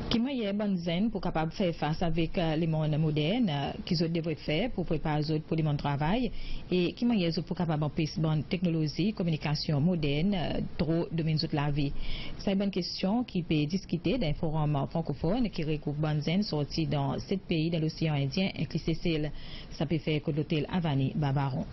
Qui moyen bonne zen pour capable faire face avec les mondes modernes qu'ils devraient faire pour préparer les autres pour les mondes travail et qui moyen pour capable empêcher bonne technologie, communication moderne, trop domaine de la vie. C'est une bonne question qui peut discuter d'un forum francophone qui regroupe bonne zen sorti dans 7 pays de l'océan Indien inclus Cécile. Ça peut faire que l'hôtel Havani Babaron.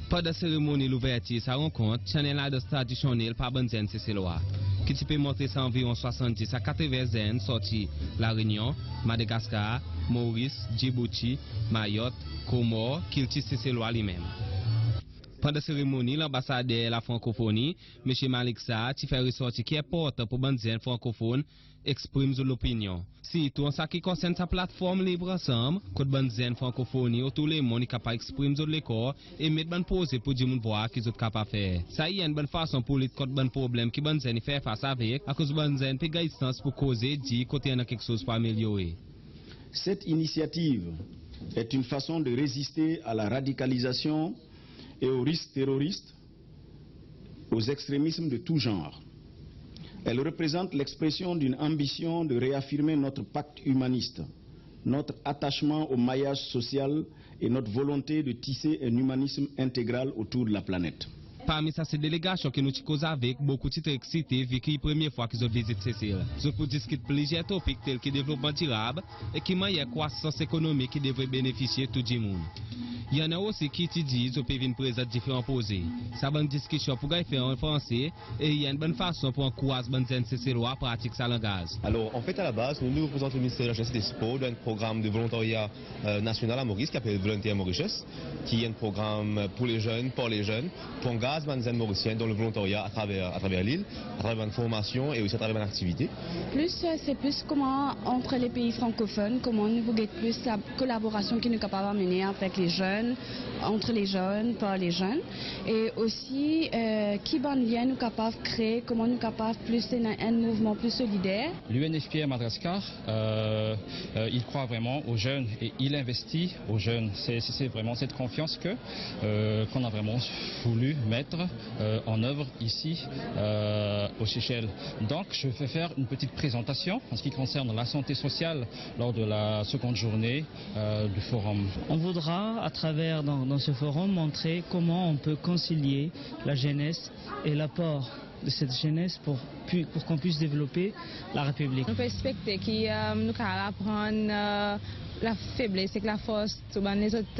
Pas de cérémonie l'ouverture, ça rencontre Channel Ados traditionnel par Banzen Cécilois, qui peut montrer ça environ 70 à 80 zen sortis La Réunion, Madagascar, Maurice, Djibouti, Mayotte, Comores, Kilti Cécilois lui-même. Pendant la cérémonie, l'ambassadeur de la francophonie, M. Malik Sa, qui fait ressortir qui est porte pour Banzen francophone, exprime l'opinion. Si tout en ce qui concerne sa plateforme libre ensemble, que Banzen francophonie, tout le monde est capable d'exprimer les corps et mettre bonne pose pour dire voir qu'ils sont capables de faire. Ça y est une bonne façon pour lutter contre bon problème qui Banzen fait face avec, à cause Banzen peut gagner distance pour causer, dire côté a quelque chose pour améliorer. Cette initiative est une façon de résister à la radicalisation et aux risques terroristes, aux extrémismes de tout genre. Elle représente l'expression d'une ambition de réaffirmer notre pacte humaniste, notre attachement au maillage social et notre volonté de tisser un humanisme intégral autour de la planète. Parmi ces délégations que nous causons avec, beaucoup de titres excités vu que c'est la première fois qu'ils ont visité Cécile. Ils pour discuter plusieurs topics tels que le développement durable et qui moyen croissance économique qui devrait bénéficier tout le monde. Il y en a aussi qui te disent qu'ils peuvent venir présenter différents posés. Ça va une discussion pour faire en français et il y a une bonne façon pour encourager les Cécilois à pratiquer sa langage. Alors en fait à la base, nous représentons le ministère de la Jeunesse et des Sports d'un programme de volontariat national à Maurice qui s'appelle Volunteer Mauritius, qui est un programme pour les jeunes, pour engager les jeunes mauriciens dans le volontariat à travers l'île, à travers une formation et aussi à travers une activité. C'est plus comment entre les pays francophones, comment nous voulons plus la collaboration qui nous est capable de mener avec les jeunes, entre les jeunes, par les jeunes, et aussi qui lien nous capable de créer, comment nous capable plus un mouvement plus solidaire. L'UNFPA Madagascar, il croit vraiment aux jeunes et il investit aux jeunes. C'est vraiment cette confiance qu'on a vraiment voulu mettre en œuvre ici aux Seychelles. Donc je vais faire une petite présentation en ce qui concerne la santé sociale lors de la seconde journée du forum. On voudra à travers dans ce forum montrer comment on peut concilier la jeunesse et l'apport de cette jeunesse pour qu'on puisse développer la République. Nous respecter qui nous apprendre la faiblesse et la force dans les autres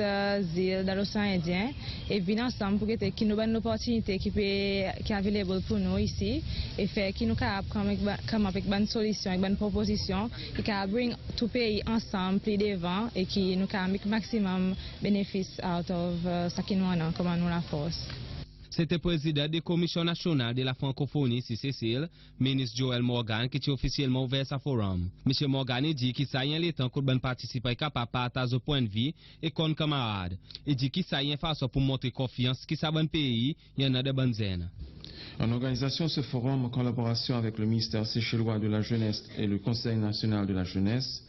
îles de l'océan Indien et venir ensemble pour que nous donne l'opportunité qui est available pour nous ici et faire qui nous comme avec bonne solution, avec bonne proposition qui peut bring tout pays ensemble plus devant et qui nous make maximum bénéfice out of ce qui nous a comme nous la force. C'était le président de la Commission nationale de la francophonie ici Cécile, ministre Joël Morgan, qui a officiellement ouvert ce forum. M. Morgan dit qu'il y a le temps que les participants capable de partager point de vue et comme camarades. Il dit qu'il y a une façon pour montrer confiance qu'il y a un pays, il y en a de bonnes zones. En organisation de ce forum, en collaboration avec le ministère séchellois de la Jeunesse et le Conseil national de la Jeunesse,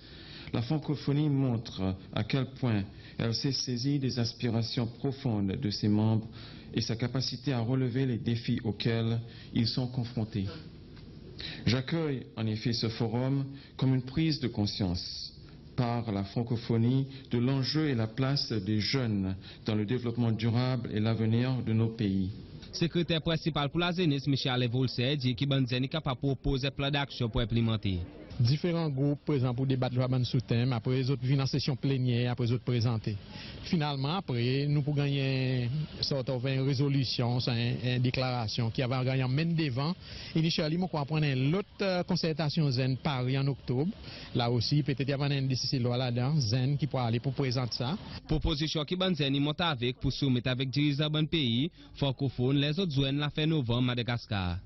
la francophonie montre à quel point elle s'est saisie des aspirations profondes de ses membres et sa capacité à relever les défis auxquels ils sont confrontés. J'accueille en effet ce forum comme une prise de conscience par la francophonie de l'enjeu et la place des jeunes dans le développement durable et l'avenir de nos pays. Secrétaire principal pour la jeunesse, M. Alain Volser, dit qu'il est capable de proposer un plan d'action pour implémenter. Différents groupes présents pour débattre sous thème, après les autres viennent en session plénière, après les autres présentés. Finalement, après, nous pour gagner une résolution, une déclaration qui avait gagné en main devant. Initialement, on va prendre l'autre concertation zen Paris en octobre. Là aussi, peut-être qu'il y a une décision là-dedans, zen qui pourra aller pour présenter ça. Proposition qui Banzen monte avec pour soumettre avec dirigeants bon pays, francophone, les autres zones la fin novembre Madagascar.